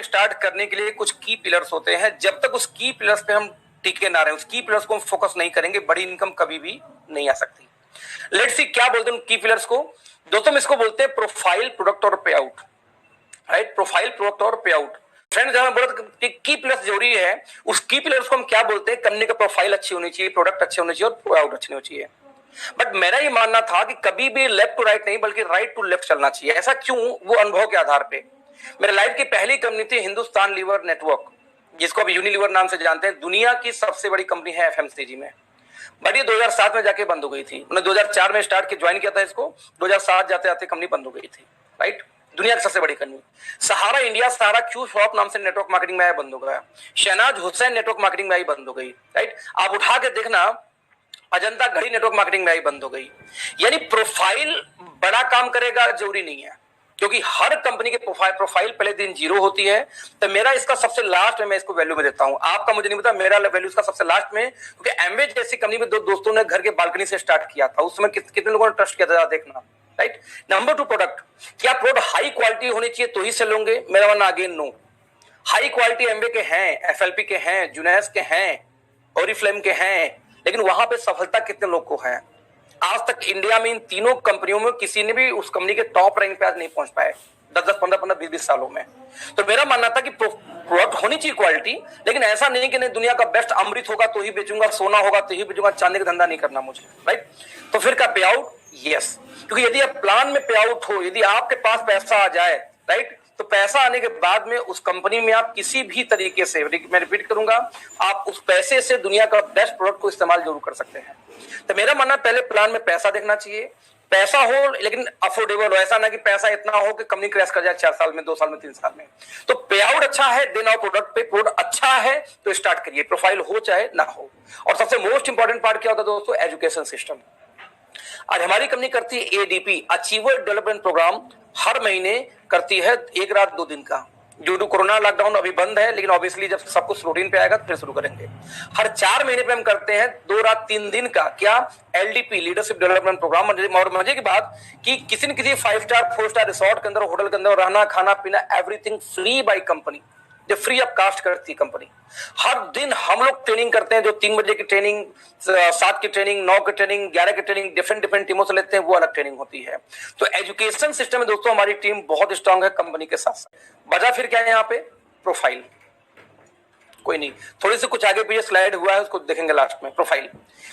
Start करने के लिए कुछ की पिलर्स होते हैं। जब तक उस की पिलर्स पे हम टिके ना रहे, उस की पिलर्स को हम फोकस नहीं करेंगे, बड़ी इनकम कभी भी नहीं आ सकती। लेट्स सी क्या बोलते हैं की पिलर्स को। दोस्तों हम इसको बोलते हैं प्रोफाइल, प्रोडक्ट और पे आउट। राइट, प्रोफाइल, प्रोडक्ट और पे आउट। फ्रेंड जब मैं बोला की पिलर्स जरूरी है, उस की पिलर्स को हम क्या बोलते हैं? कंपनी का प्रोफाइल अच्छी होनी चाहिए, प्रोडक्ट अच्छे होने चाहिए और पे आउट अच्छी होनी चाहिए। बट मेरा ये मानना था कि कभी भी लेफ्ट टू राइट नहीं बल्कि राइट टू लेफ्ट चलना चाहिए। ऐसा क्यों? वो अनुभव के आधार पे। मेरे लाइफ की पहली कंपनी थी हिंदुस्तान लीवर नेटवर्क, जिसको अब यूनिलीवर नाम से जानते हैं। दुनिया की सबसे बड़ी कंपनी है एफएमसीजी में। बट ये 2007 में जाके बंद हो गई थी। उन्होंने 2004 में स्टार्ट किया, ज्वाइन किया था इसको, 2007 जाते जाते कंपनी बंद हो गई थी। राइट, दुनिया की सबसे बड़ी कंपनी। सहारा इंडिया, सहारा क्यू शॉप नाम से नेटवर्क मार्केटिंग में आया, बंद हो गया। शहनाज हुसैन नेटवर्क मार्केटिंग में आई, बंद हो गई। राइट, आप उठा के देखना, अजंता घड़ी नेटवर्क मार्केटिंग में आई, बंद हो गई। यानी प्रोफाइल बड़ा काम करेगा जरूरी नहीं है, क्योंकि हर कंपनी के प्रोफाइल पहले दिन जीरो होती है। तो मेरा इसका सबसे लास्ट में मैं इसको वैल्यू में देता हूं। आपका मुझे नहीं पता, मेरा वैल्यू इसका सबसे लास्ट में, क्योंकि एमवे जैसी कंपनी में दो दोस्तों ने घर के बालकनी से स्टार्ट किया था। उस समय कितने लोगों ने ट्रस्ट किया था, देखना। Right, number 2 product. क्या प्रोडक्ट हाई क्वालिटी होनी चाहिए तो ही सेल होंगे? मेरा मानना again no. High quality Amway के हैं, एफएलपी के हैं, जुनैस के हैं, ओरिफ्लेम के हैं, लेकिन वहां पे सफलता कितने लोग को है? आज तक इंडिया में इन तीनों कंपनियों में किसी ने भी उस कंपनी के टॉप रैंक पे आज नहीं पहुंच पाए 10-10, 15-15, 20-20 सालों में। तो मेरा मानना था कि प्रोडक्ट होनी चाहिए क्वालिटी, लेकिन ऐसा नहीं कि नहीं दुनिया का बेस्ट अमृत होगा तो ही बेचूंगा, सोना होगा तो ही बेचूंगा, चांदी का धंधा नहीं करना मुझे। राइट, तो फिर का पे आउट? यस, क्योंकि यदि आप प्लान में पे आउट हो, यदि आपके पास पैसा आ जाए, राइट, तो पैसा आने के बाद में उस कंपनी में आप किसी भी तरीके से, मैं रिपीट करूंगा, आप उस पैसे से दुनिया का बेस्ट प्रोडक्ट को इस्तेमाल जरूर कर सकते हैं। तो मेरा मानना पहले प्लान में पैसा देखना चाहिए, पैसा हो लेकिन अफोर्डेबल हो। ऐसा ना कि पैसा इतना हो कि कंपनी क्रैश कर जाए 4 साल में, 2 साल में, 3 साल में। तो पे आउट अच्छा है, देन आओ प्रोडक्ट पे। प्रोडक्ट अच्छा है तो स्टार्ट करिए, प्रोफाइल हो चाहे ना हो। और सबसे मोस्ट इंपॉर्टेंट पार्ट क्या होता है दोस्तों? Education system. आज हमारी कंपनी करती है एडीपी, अचीवर डेवलपमेंट प्रोग्राम, हर महीने करती है 1 रात 2 दिन का। ड्यू टू कोरोना लॉकडाउन अभी बंद है, लेकिन ऑब्वियसली जब सब कुछ रूटीन पे आएगा तो फिर शुरू करेंगे। हर 4 महीने पे हम करते हैं 2 रात 3 दिन का, क्या? LDP, leadership development programme. और मजे की बात कि किसी न किसी 5 स्टार 4 स्टार रिसोर्ट के अंदर, होटल के अंदर रहना, खाना पीना, एवरीथिंग फ्री बाय कंपनी, जो फ्री ऑफ कास्ट करती है कंपनी। हर दिन हम लोग ट्रेनिंग करते हैं, जो 3 बजे की ट्रेनिंग, 7 की ट्रेनिंग, 9 की ट्रेनिंग, 11 की ट्रेनिंग, डिफरेंट टीमों से लेते हैं, वो अलग ट्रेनिंग होती है। तो एजुकेशन सिस्टम में दोस्तों हमारी टीम बहुत स्ट्रांग है कंपनी के साथ साथ। बचा फिर क्या है यहाँ पे? प्रोफाइल। कोई नहीं, थोड़ी सी कुछ आगे पीछे स्लाइड हुआ है, उसको देखेंगे लास्ट में। प्रोफाइल,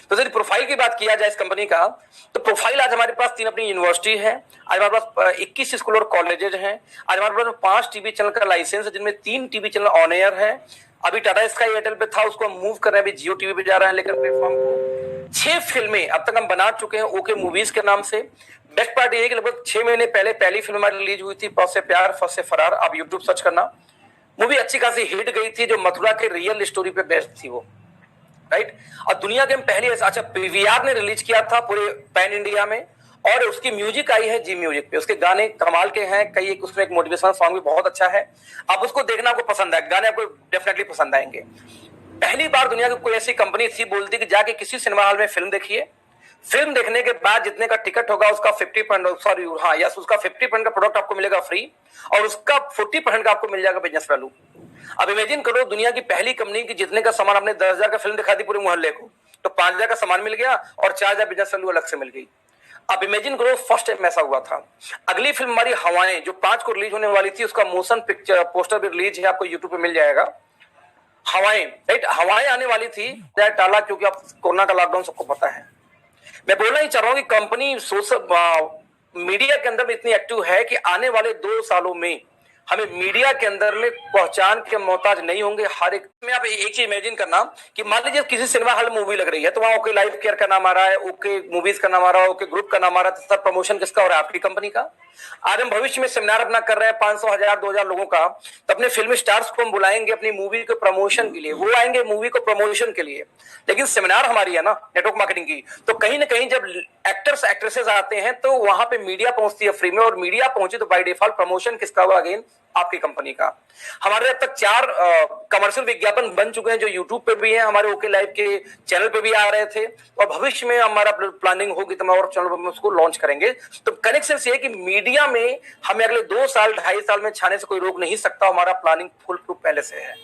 तो यदि प्रोफाइल की बात किया जाए इस कंपनी का, तो प्रोफाइल आज हमारे पास 3 अपनी यूनिवर्सिटी है, आज हमारे पास 21 स्कूल और कॉलेजेज हैं, आज हमारे पास 5 टीवी चैनल का लाइसेंस है, जिनमें 3 टीवी चैनल ऑन एयर है। अभी टाटा स्काई एयरटेल पे था, उसको हम मूव कर रहे हैं, अभी जियो टीवी पे जा रहा है लेकर प्लेटफॉर्म को। 6 फिल्में अब तक हम बना चुके हैं ओके मूवीज के नाम से। बेस्ट पार्ट ये है कि लगभग 6 महीने पहले पहली फिल्म हमारी रिलीज हुई थी, फर्स्ट से प्यार, फर्स्ट से फरार। आप यूट्यूब सर्च करना, मूवी अच्छी खासी हिट गई थी, जो मथुरा के रियल स्टोरी पे बेस्ड थी वो। राइट, और दुनिया के पहले, अच्छा, पीवीआर ने रिलीज किया था पूरे पैन इंडिया में, और उसकी म्यूजिक आई है जी म्यूजिक पे। उसके गाने कमाल के हैं, कई उसमें एक मोटिवेशनल सॉन्ग भी बहुत अच्छा है। आप उसको देखना, आपको पसंद आए, गाने आपको डेफिनेटली पसंद आएंगे। पहली बार दुनिया की कोई ऐसी कंपनी थी बोलती कि जाके किसी सिनेमा हॉल में फिल्म देखिए, फिल्म देखने के बाद जितने का टिकट होगा उसका 50% का प्रोडक्ट आपको मिलेगा फ्री, और उसका 40% का आपको मिल जाएगा बिजनेस वैल्यू। अब इमेजिन करो, दुनिया की पहली कंपनी की जितने का सामान, आपने 10,000 का फिल्म दिखा दी पूरे मोहल्ले को, तो 5,000 का सामान मिल गया और 4,000 बिजनेस वैल्यू अलग से मिल गई। अब इमेजिन करो, फर्स्ट टाइम ऐसा हुआ था। अगली फिल्म हमारी हवाएं, जो 5 को रिलीज होने वाली थी, उसका मोशन पिक्चर पोस्टर भी रिलीज है, आपको यूट्यूब पे मिल जाएगा। हवाएं, राइट, हवाएं आने वाली थी, टाला, क्योंकि अब कोरोना का लॉकडाउन सबको पता है। मैं बोलना ही चाह रहा हूं कि कंपनी सोशल मीडिया के अंदर इतनी एक्टिव है कि आने वाले 2 सालों में हमें मीडिया के अंदर में पहचान के मोहताज नहीं होंगे। हर एक में आप एक चीज इमेजिन करना कि मान लीजिए किसी सिनेमा हॉल मूवी लग रही है, तो वहां ओके लाइफ केयर का नाम आ रहा है, ओके मूवीज का नाम आ रहा है, ओके ग्रुप का नाम आ रहा है, तो सब प्रमोशन किसका हो रहा है? आपकी कंपनी का। आज हम भविष्य में सेमिनार अपना कर रहे हैं 500, 1000, 2000 लोगों का, तो अपने फिल्म स्टार्स को हम बुलाएंगे अपनी मूवी के प्रमोशन के लिए, वो आएंगे मूवी को प्रमोशन के लिए, लेकिन सेमिनार हमारी है ना नेटवर्क मार्केटिंग की। तो कहीं ना कहीं जब एक्टर्स एक्ट्रेसेस आते हैं तो वहां पे मीडिया पहुंचती है फ्री में, और मीडिया पहुंची तो बाय डिफॉल्ट प्रमोशन किसका हुआ? अगेन आपकी कंपनी का। हमारे अब तक 4 कमर्शियल विज्ञापन बन चुके हैं जो यूट्यूब पे भी हैं, हमारे ओके लाइव के चैनल पे भी आ रहे थे, और भविष्य में हमारा प्लानिंग होगी तो मैं और चैनल पर उसको लॉन्च करेंगे। तो कनेक्शन ये है कि मीडिया में हमें अगले 2 साल 2.5 साल में छाने से कोई रोक नहीं सकता, हमारा प्लानिंग फुल प्रूफ पहले से है।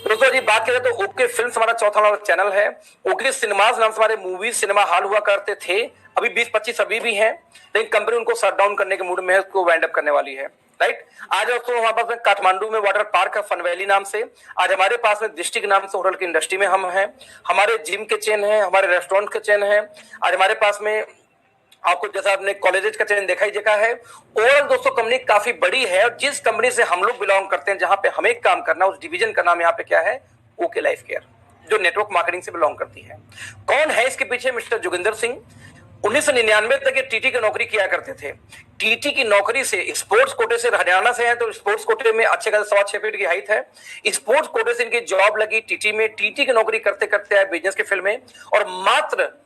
दोस्तों जी बात करें तो ओके फिल्म्स हमारा चौथा वाला चैनल है। ओके सिनेमाज नाम से हमारे मूवी सिनेमा हॉल हुआ करते थे, अभी 20-25 अभी भी हैं, लेकिन कंपनी उनको शट डाउन करने के मूड में है, उसको वाइंड अप करने वाली है। राइट, आज दोस्तों हमारे पास में काठमांडू में वाटर पार्क है फन वैली नाम से, आज हमारे पास में दृष्टि के नाम से होटल की इंडस्ट्री में हम हैं, हमारे जिम के चेन है, हमारे रेस्टोरेंट के चेन है, आज हमारे पास में आपको जैसा आपने कॉलेजेस का चयन देखा ही देखा है। ओवरऑल दोस्तों कंपनी काफी बड़ी है, और जिस कंपनी से हम लोग बिलोंग करते हैं, जहां पे हमें काम करना, उस डिवीजन का नाम यहाँ पे क्या है, ओके लाइफ केयर, जो नेटवर्क मार्केटिंग से बिलोंग करती है। कौन है इसके पीछे, मिस्टर जोगिंदर सिंह। 1999 तक ये टीटी की नौकरी किया करते थे। टीटी की नौकरी से स्पोर्ट्स कोटे से, हरियाणा से है तो स्पोर्ट्स कोटे में अच्छे खासे 6.25 फीट की हाइट है, स्पोर्ट्स कोटे से इनकी जॉब लगी टीटी में। टीटी की नौकरी करते करते आए बिजनेस के फील्ड में, और मात्र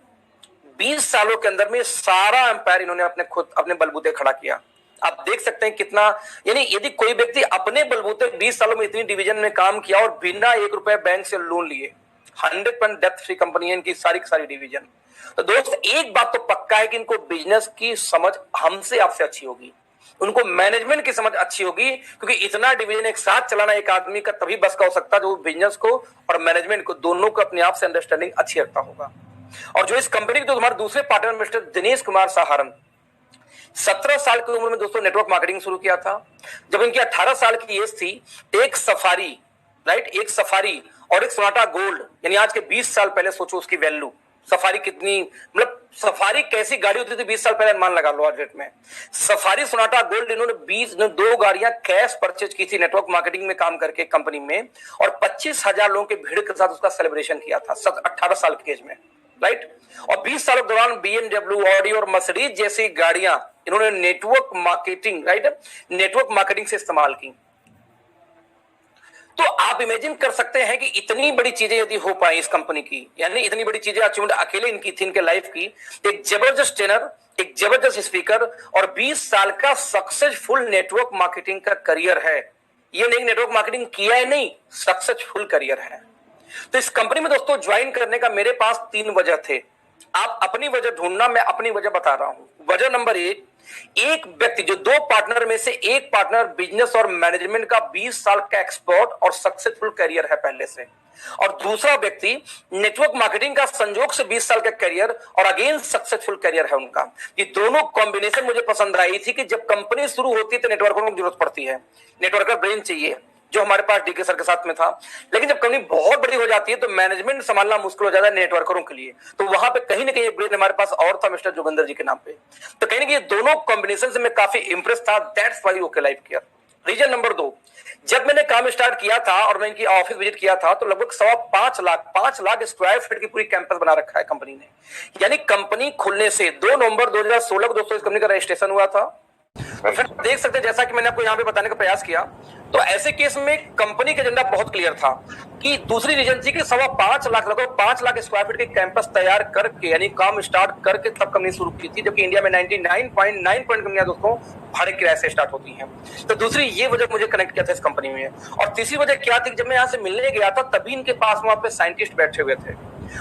20 सालों के अंदर में सारा एम्पायर इन्होंने अपने बलबूते खड़ा किया। आप देख सकते हैं कितना, यानी यदि कोई व्यक्ति अपने बलबूते 20 सालों में इतनी डिवीजन में काम किया और बिना 1 रुपए बैंक से लोन लिए, 100% डेप्थ फ्री कंपनी है इनकी सारी की सारी डिवीजन। तो दोस्त एक बात तो पक्का है कि इनको बिजनेस की समझ हमसे आपसे अच्छी होगी, उनको मैनेजमेंट की समझ अच्छी होगी, क्योंकि इतना डिवीजन एक साथ चलाना एक आदमी का तभी बस का हो सकता है जो बिजनेस को और मैनेजमेंट को दोनों को अपने आप से अंडरस्टैंडिंग अच्छी रखता होगा। और जो इस कंपनी के जो हमारे दूसरे पार्टनर मिस्टर दिनेश कुमार सहारण, 17 साल की उम्र में दोस्तों नेटवर्क मार्केटिंग शुरू किया था। जब इनकी 18 साल की एज थी, एक सफारी, राइट, एक सफारी और एक सोनाटा गोल्ड, यानी आज के 20 साल पहले सोचो उसकी वैल्यू, सफारी कितनी, मतलब सफारी कैसी गाड़ी होती थी 20 साल पहले, अनुमान लगा लो आज डेट में। सफारी सोनाटा गोल्ड इन्होंने 2 गाड़ियां कैश परचेज की थी नेटवर्क मार्केटिंग में काम करके कंपनी में, और 25,000 लोगों के भीड़ के साथ उसका सेलिब्रेशन किया था 18 साल की एज में, राइट। और 20 सालों के दौरान BMW, ऑडी और मर्सिडीज जैसी गाड़ियां इन्होंने network marketing, right, network marketing से इस्तेमाल की। तो आप इमेजिन कर सकते हैं कि इतनी बड़ी चीजें यदि हो पाई इस कंपनी की, यानी इतनी बड़ी चीजें अचीवमेंट अकेले इनकी थी, इनके लाइफ की, एक जबरदस्त ट्रेनर, एक जबरदस्त स्पीकर और 20 साल का सक्सेसफुल नेटवर्क मार्केटिंग का करियर है। ये नहीं नेटवर्क मार्केटिंग किया है, नहीं, सक्सेसफुल करियर है। तो इस कंपनी में दोस्तों ज्वाइन करने का मेरे पास 3 वजह थे। आप अपनी वजह ढूंढना, मैं अपनी वजह बता रहा हूं। वजह नंबर 1, एक व्यक्ति जो 2 पार्टनर में से एक पार्टनर बिजनेस और मैनेजमेंट का 20 साल का एक्सपर्ट और सक्सेसफुल करियर है पहले से, और दूसरा व्यक्ति नेटवर्क मार्केटिंग का संजोग से 20 साल का करियर और अगेन सक्सेसफुल करियर है उनका। ये दोनों कॉम्बिनेशन मुझे पसंद आई थी कि जब कंपनी शुरू होती है तो नेटवर्करों की जरूरत पड़ती है, नेटवर्कर ब्रेन चाहिए, जो हमारे पास डीके सर के साथ में था। लेकिन जब कंपनी बहुत बड़ी हो जाती है तो मैनेजमेंट संभालना मुश्किल हो जाता है नेटवर्करों के लिए, तो वहां पे कहीं ना कहीं एक ब्रेन हमारे पास और था मिस्टर जोगिंदर जी के नाम पे। तो कहीं ना कहीं दोनों कॉम्बिनेशन से मैं काफी इंप्रेस था, that's why okay life care. Reason number 2, जब मैंने काम स्टार्ट किया था और मैं इनकी ऑफिस विजिट किया था तो लगभग 5 लाख स्क्वायर फीट की पूरी कैंपस बना रखा है कंपनी ने। यानी कंपनी खुलने से 2 नवंबर 2016 को दोस्तों इस कंपनी का रजिस्ट्रेशन हुआ था। फिर देख सकते हैं जैसा कि मैंने आपको यहाँ पे बताने का प्रयास किया, तो ऐसे केस में कंपनी का एजेंडा बहुत क्लियर था कि दूसरी रीजन थी कि 5.25 लाख, लगभग 5 लाख स्क्वायर फीट की कैंपस तैयार करके, यानी काम स्टार्ट करके तब कंपनी शुरू की थी, जबकि इंडिया में 99.9% कंपनियां दोस्तों भाड़े किराए से स्टार्ट होती हैं। तो दूसरी ये वजह मुझे कनेक्ट किया था इस कंपनी में। और तीसरी वजह क्या थी, जब मैं यहाँ से मिलने गया था तभी इनके पास वहां पे साइंटिस्ट बैठे हुए थे,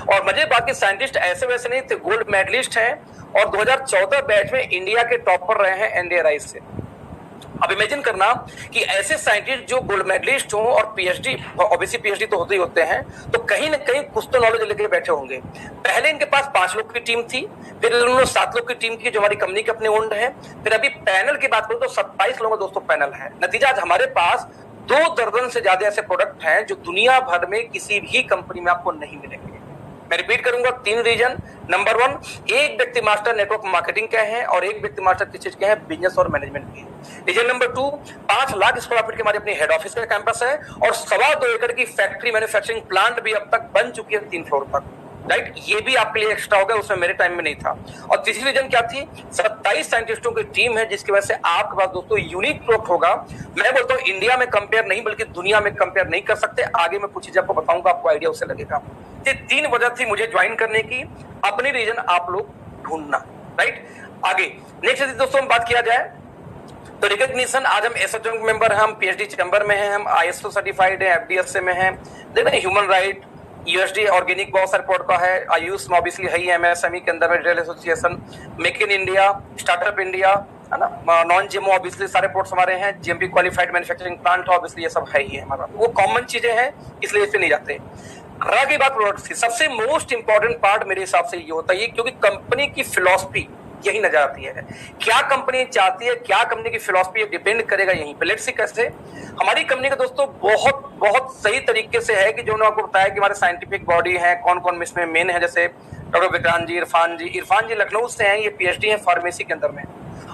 और मजे बात के साइंटिस्ट ऐसे वैसे नहीं थे, गोल्ड मेडलिस्ट हैं और 2014 बैच में इंडिया के टॉपर रहे हैं एनडीआरआई से। अब इमेजिन करना कि ऐसे साइंटिस्ट जो गोल्ड मेडलिस्ट हो और पीएचडी, ऑब्वियसली पीएचडी तो होते ही होते हैं, तो कहीं ना कहीं कुछ तो नॉलेज लेके बैठे होंगे। पहले इनके पास 5 लोग की टीम थी, फिर उन्होंने 7 लोग की टीम की जो हमारी कंपनी के अपने ओन्ड है, फिर अभी पैनल की बात करूं तो 27 लोगों का दोस्तों पैनल है। नतीजा आज हमारे पास 2 दर्जन से ज्यादा ऐसे प्रोडक्ट हैं जो दुनिया भर में किसी भी कंपनी में आपको नहीं मिलेंगे। मैं रिपीट करूंगा, 3 रीजन। नंबर 1, एक व्यक्ति मास्टर नेटवर्क मार्केटिंग के हैं और एक व्यक्ति मास्टर किस चीज के हैं, बिजनेस और मैनेजमेंट के। Reason number 2, 5 lakh square feet की हमारी अपनी हेड ऑफिस का कैंपस है और 2.25 एकड़ की फैक्ट्री मैन्युफैक्चरिंग प्लांट भी अब तक बन चुकी है 3 फ्लोर तक, राइट। ये भी आपके लिए एक्स्ट्रा हो गया, उसमें मेरे टाइम में नहीं था। और तीसरी रीजन क्या थी, 27 साइंटिस्टों की टीम है, जिसकी वजह से आपके पास दोस्तों यूनिक प्रोडक्ट होगा। मैं बोलता हूं इंडिया में कंपेयर नहीं बल्कि दुनिया में कंपेयर नहीं कर सकते। आगे मैं कुछ चीज आपको बताऊंगा, आपको आइडिया उससे लगेगा। ये 3 वजह थी मुझे ज्वाइन करने की, अपनी रीजन आप लोग ढूंढना, राइट। आगे नेक्स्ट दोस्तों बात किया जाए तो रिकॉग्निशन, आज हम एसोचैम मेंबर हैं, हम पीएचडी चैम्बर में हैं, हम आईएसओ सर्टिफाइड है, एफडीएसए में हैं, देखते हैं ह्यूमन राइट, यूएसडी ऑर्गेनिक बहुत सारे रिपोर्ट का है, आयुष में ऑब्वियसली है ही, एमएसएमई के अंदर में retail association, make in India, startup India, है ना, नॉन जीएमओ ऑब्वियसली सारे रिपोर्ट्स हमारे हैं, GMP qualified manufacturing plant obviously ये सब है ही है हमारा, वो कॉमन चीजें हैं इसलिए इस पे नहीं जाते। रह गई बात प्रोडक्ट की, सबसे मोस्ट इंपॉर्टेंट पार्ट मेरे हिसाब से ये होता है, क्योंकि कंपनी की फिलॉसफी यही नजर आती है, क्या कंपनी चाहती है, क्या कंपनी की फिलॉसफी डिपेंड करेगा यहीं पे। लेट्स सी कैसे हमारी कंपनी का दोस्तों बहुत बहुत सही तरीके से है कि जो उन्होंने आपको बताया कि हमारे साइंटिफिक बॉडी है, कौन कौन इसमें मेन है, जैसे डॉक्टर विक्रांत जी, इरफान जी लखनऊ से हैं, ये पीएचडी है फार्मेसी के अंदर में,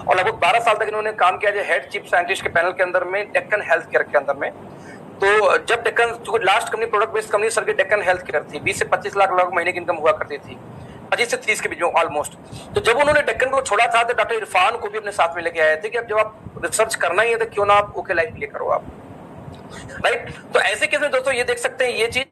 और लगभग 12 साल तक इन्होंने काम किया हेड चीफ साइंटिस्ट के पैनल के अंदर में, डेक्कन हेल्थ केयर के अंदर में। तो जब डेक्कन, चूंकि last company product based company sir की डेक्कन हेल्थ केयर थी, 20 से 25 लाख लगभग महीने की इनकम हुआ करती थी, 25 से 30 के बीच में ऑलमोस्ट। तो जब उन्होंने डेक्कन को छोड़ा था तो डॉक्टर इरफान को भी अपने साथ में लेके आए थे कि अब जब आप रिसर्च करना ही है तो क्यों ना आप ओके लाइफ लिए करो आप, राइट। तो ऐसे केस में दोस्तों ये देख सकते हैं ये चीज।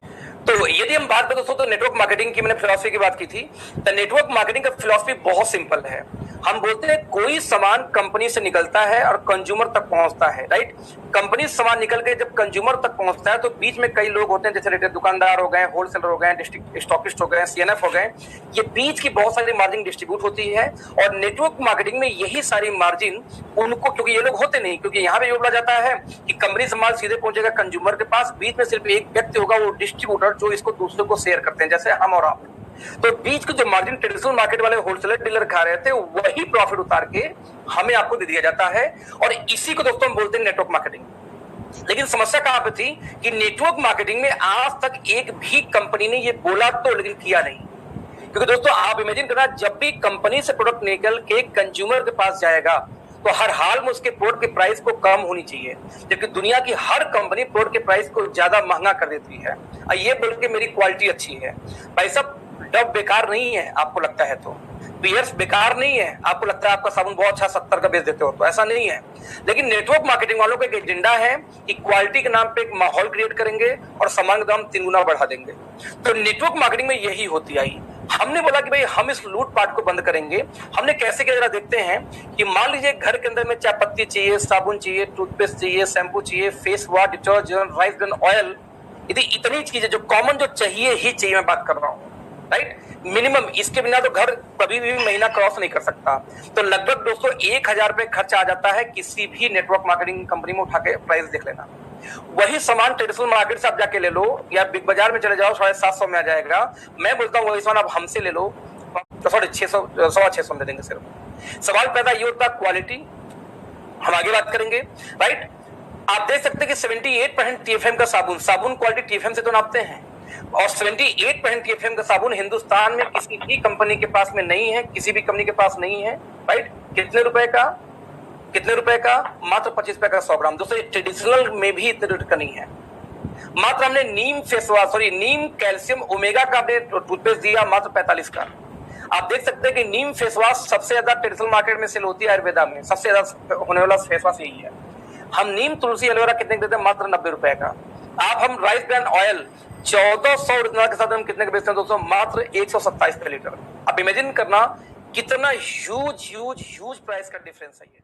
तो यदि हम बात करें दोस्तों तो नेटवर्क मार्केटिंग की, मैंने फिलॉसफी की बात की थी, तो नेटवर्क मार्केटिंग का फिलॉसफी बहुत सिंपल है। हम बोलते हैं कोई सामान कंपनी से निकलता है और कंज्यूमर तक पहुंचता है, राइट। कंपनी से सामान निकल के जब कंज्यूमर तक पहुंचता है तो बीच में कई लोग होते हैं, जैसे रिटेल दुकानदार हो गए, होलसेलर हो गए, डिस्ट्रिक्ट स्टॉकिस्ट हो गए, सीएनएफ हो गए, ये बीच की बहुत सारी मार्जिन डिस्ट्रीब्यूट होती है। और नेटवर्क मार्केटिंग में यही सारी मार्जिन उनको, क्योंकि ये लोग होते नहीं, क्योंकि यहाँ पे ये बोला जाता है कि कंपनी से माल सीधे पहुंचेगा कंज्यूमर के पास, बीच में सिर्फ एक व्यक्ति होगा वो डिस्ट्रीब्यूटर जो इसको दूसरे को शेयर करते हैं, जैसे हम और आप। तो बीच के जो मार्जिन ट्रेडिशनल मार्केट वाले होलसेलर डीलर खा रहे थे वही प्रॉफिट उतार के हमें आपको दे दिया जाता है, और इसी को दोस्तों हम बोलते हैं नेटवर्क मार्केटिंग। लेकिन समस्या कहां पे थी कि नेटवर्क मार्केटिंग में आज तक एक भी कंपनी ने ये बोला तो लेकिन किया नहीं। क्योंकि दोस्तों आप इमेजिन करना, जब भी कंपनी से प्रोडक्ट निकल के कंज्यूमर के पास जाएगा तो हर हाल में उसके प्रोडक्ट के प्राइस को कम होनी चाहिए, जबकि दुनिया की हर कंपनी प्रोडक्ट के प्राइस को ज्यादा महंगा कर देती है, और ये बोल के मेरी क्वालिटी अच्छी है। भाई साहब डब बेकार नहीं है आपको लगता है, तो पियर्स बेकार नहीं है आपको लगता है, आपका साबुन बहुत अच्छा 70 का बेच देते हो, तो ऐसा नहीं है। लेकिन नेटवर्क मार्केटिंग वालों का एक एजेंडा है कि क्वालिटी के नाम पे एक माहौल क्रिएट करेंगे और सामान का दाम 3 गुना बढ़ा देंगे। तो नेटवर्क मार्केटिंग में यही होती आई। हमने बोला कि भाई हम इस लूट पाट को बंद करेंगे। हमने कैसे किया जरा देखते हैं कि मान लीजिए घर के अंदर में चाय पत्ती चाहिए, साबुन चाहिए, टूथपेस्ट चाहिए, शैम्पू चाहिए, face wash, detergent, rice bran oil, यदि इतनी चीजें जो कॉमन जो चाहिए ही चाहिए, मैं बात कर रहा हूँ, राइट, मिनिमम, इसके बिना तो घर कभी भी महीना क्रॉस नहीं कर सकता। तो लगभग दोस्तों 1000 रुपए खर्चा आ जाता है किसी भी नेटवर्क मार्केटिंग कंपनी में, उठा के प्राइस देख लेना। वही सामान ट्रेडिशनल मार्केट से आप जाके ले लो या बिग बाजार में चले जाओ, 750 में आ जाएगा। मैं बोलता हूँ वही सामान आप हमसे ले लो तो 650, 650 में दे देंगे सिर्फ। सवाल पैदा ये होता है क्वालिटी, हम आगे बात करेंगे, राइट। आप देख सकते हैं कि 78% टीएफएम का साबुन क्वालिटी टीएफएम से तो नापते हैं, और 78% टीएफएम का साबुन हिंदुस्तान में किसी भी कंपनी के पास में नहीं है, किसी भी कंपनी के पास नहीं है, राइट। कितने रुपए का? मात्र 25 रुपए का 100 ग्राम। दोस्तों ट्रेडिशनल में भी इतने रेट का नहीं है। मात्र हमने नीम कैल्शियम ओमेगा का टूथपेस्ट दिया मात्र 45 का। आप देख सकते हैं कि नीम फेस वॉश सबसे ज्यादा ट्रेडिशनल मार्केट में सेल होती है, आयुर्वेदा में सबसे ज्यादा होने वाला फेस वॉश यही है। हम नीम तुलसी एलोवेरा कितने देते हैं? मात्र 90 रुपए का। हम राइस ब्रान ऑयल 1400 ओरिजिनल के साथ हम कितने का बेचते हैं दोस्तों? मात्र 127 रुपए लीटर। अब इमेजिन करना कितना ह्यूज प्राइस का डिफरेंस है ये।